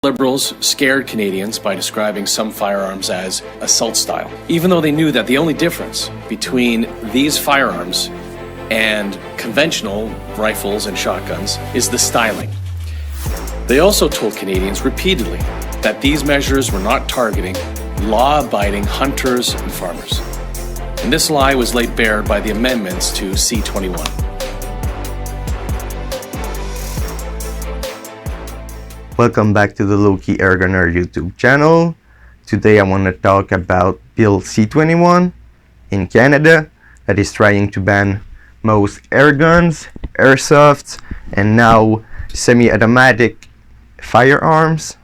Liberals scared Canadians by describing some firearms as assault style, even though they knew that the only difference between these firearms and conventional rifles and shotguns is the styling. They also told Canadians repeatedly that these measures were not targeting law-abiding hunters and farmers. And this lie was laid bare by the amendments to C-21. Welcome back to the Low-Key Airgunner YouTube channel. Today I want to talk about Bill C-21 in Canada that is trying to ban most airguns, airsofts, and now semi-automatic firearms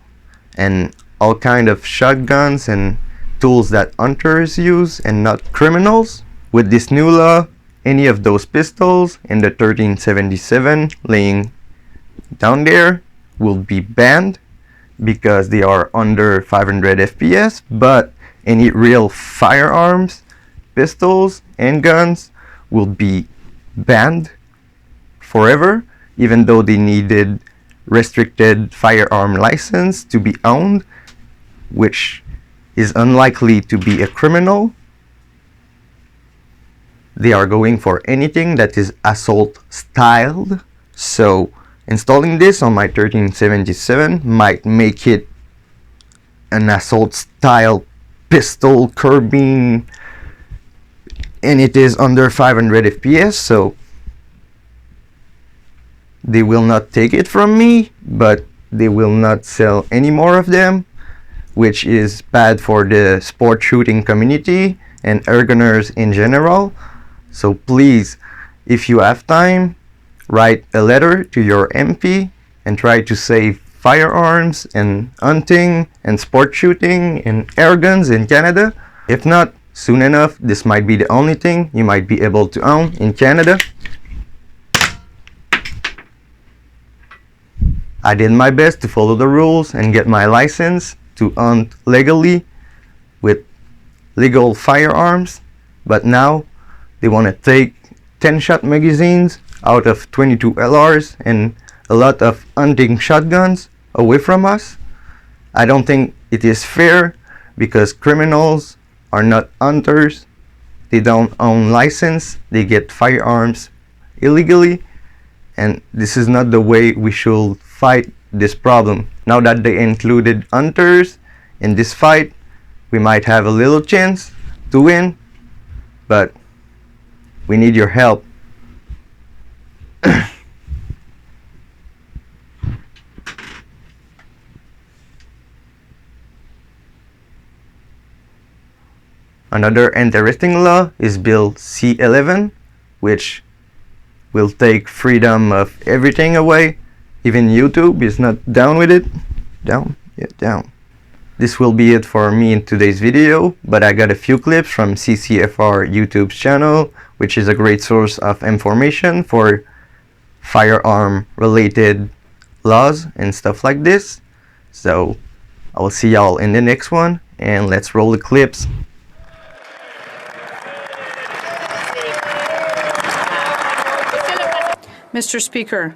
and all kind of shotguns and tools that hunters use and not criminals. With this new law, any of those pistols in the 1377 laying down there will be banned because they are under 500 FPS, but any real firearms, pistols, and guns will be banned forever, even though they needed restricted firearm license to be owned, which is unlikely to be a criminal. They are going for anything that is assault styled, so installing this on my 1377 might make it an assault style pistol carbine, and it is under 500 FPS, so they will not take it from me, but they will not sell any more of them, which is bad for the sport shooting community and airgunners in general. So please, if you have time, write a letter to your MP and try to save firearms and hunting and sport shooting and airguns in Canada. If not, soon enough, this might be the only thing you might be able to own in Canada. I did my best to follow the rules and get my license to hunt legally with legal firearms, but now they want to take 10-shot magazines out of 22 LRs and a lot of hunting shotguns away from us. I don't think it is fair because criminals are not hunters. They don't own license. They get firearms illegally, and this is not the way we should fight this problem. Now that they included hunters in this fight, we might have a little chance to win, but we need your help. Another interesting law is Bill C-11, which will take freedom of everything away. Even YouTube is not down with it. Down? Yeah, down. This will be it for me in today's video, but I got a few clips from CCFR YouTube's channel, which is a great source of information for firearm related laws and stuff like this. So I will see y'all in the next one, and let's roll the clips. Mr. Speaker,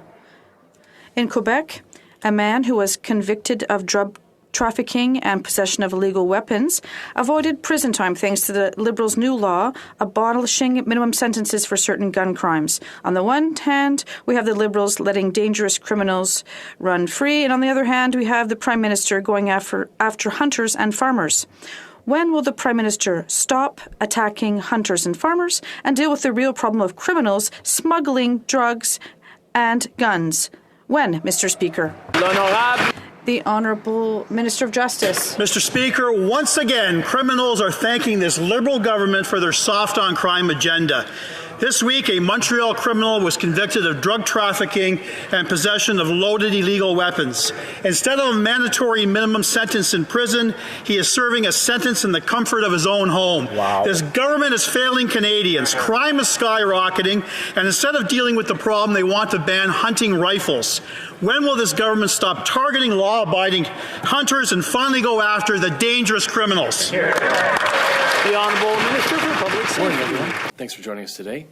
in Quebec, a man who was convicted of drug trafficking and possession of illegal weapons avoided prison time thanks to the Liberals' new law abolishing minimum sentences for certain gun crimes. On the one hand, we have the Liberals letting dangerous criminals run free, and on the other hand, we have the Prime Minister going after hunters and farmers. When will the Prime Minister stop attacking hunters and farmers and deal with the real problem of criminals smuggling drugs and guns? When, Mr. Speaker? The Honourable Minister of Justice. Mr. Speaker, once again, criminals are thanking this Liberal government for their soft-on-crime agenda. This week, a Montreal criminal was convicted of drug trafficking and possession of loaded illegal weapons. Instead of a mandatory minimum sentence in prison, he is serving a sentence in the comfort of his own home. Wow. This government is failing Canadians. Crime is skyrocketing, and instead of dealing with the problem, they want to ban hunting rifles. When will this government stop targeting law-abiding hunters and finally go after the dangerous criminals? The Honourable Minister for Public Safety. Morning, everyone. Thanks for joining us today.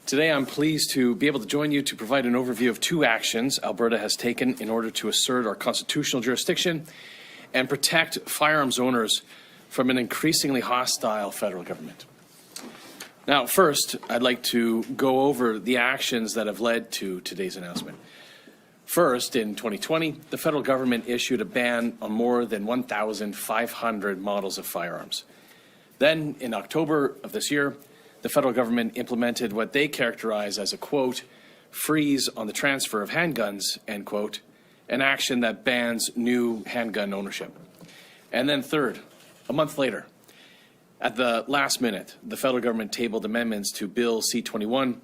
Today, I'm pleased to be able to join you to provide an overview of two actions Alberta has taken in order to assert our constitutional jurisdiction and protect firearms owners from an increasingly hostile federal government. Now, first, I'd like to go over the actions that have led to today's announcement. First, in 2020, the federal government issued a ban on more than 1,500 models of firearms. Then, in October of this year, the federal government implemented what they characterize as a, quote, freeze on the transfer of handguns, end quote, an action that bans new handgun ownership. And then third, a month later, at the last minute, the federal government tabled amendments to Bill C-21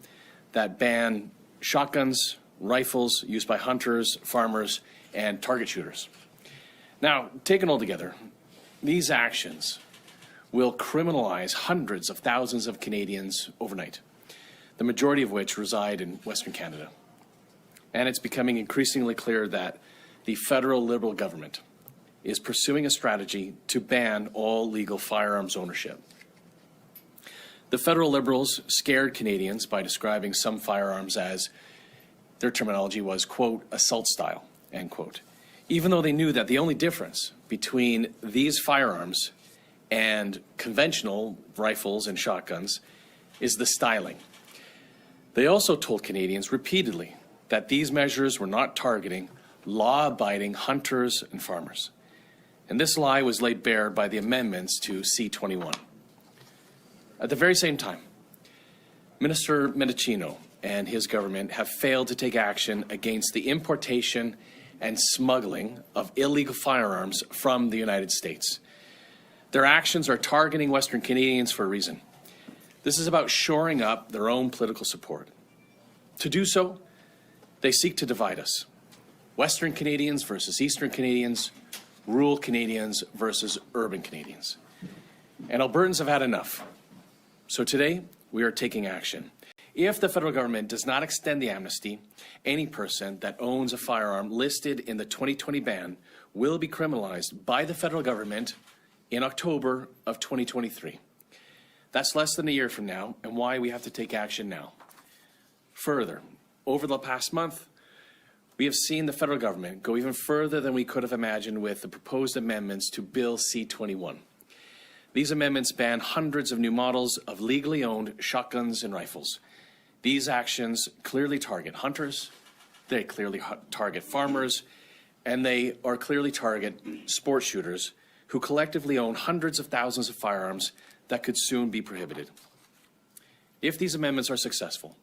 that ban shotguns, rifles used by hunters, farmers, and target shooters. Now, taken all together, these actions will criminalize hundreds of thousands of Canadians overnight, the majority of which reside in Western Canada. And it's becoming increasingly clear that the federal Liberal government is pursuing a strategy to ban all legal firearms ownership. The federal Liberals scared Canadians by describing some firearms as, their terminology was, quote, assault style, end quote, even though they knew that the only difference between these firearms and conventional rifles and shotguns is the styling. They also told Canadians repeatedly that these measures were not targeting law-abiding hunters and farmers. And this lie was laid bare by the amendments to C-21. At the very same time, Minister Mendicino and his government have failed to take action against the importation and smuggling of illegal firearms from the United States. Their actions are targeting Western Canadians for a reason. This is about shoring up their own political support. To do so, they seek to divide us. Western Canadians versus Eastern Canadians, rural Canadians versus urban Canadians. And Albertans have had enough. So today, we are taking action. If the federal government does not extend the amnesty, any person that owns a firearm listed in the 2020 ban will be criminalized by the federal government in October of 2023. That's less than a year from now, and why we have to take action now. Further, over the past month, we have seen the federal government go even further than we could have imagined with the proposed amendments to Bill C-21. These amendments ban hundreds of new models of legally owned shotguns and rifles. These actions clearly target hunters, they clearly target farmers, and they are clearly target sport shooters who collectively own hundreds of thousands of firearms that could soon be prohibited. If these amendments are successful,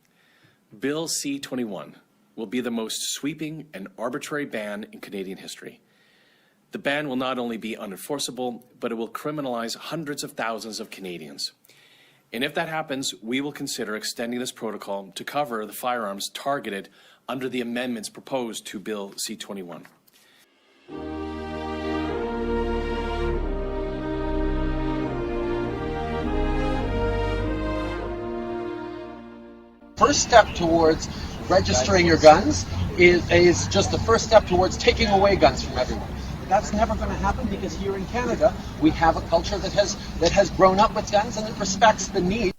Bill C-21 will be the most sweeping and arbitrary ban in Canadian history. The ban will not only be unenforceable, but it will criminalize hundreds of thousands of Canadians. And if that happens, we will consider extending this protocol to cover the firearms targeted under the amendments proposed to Bill C-21. First step towards registering your guns is just the first step towards taking away guns from everyone. That's never going to happen because here in Canada we have a culture that has grown up with guns and it respects the need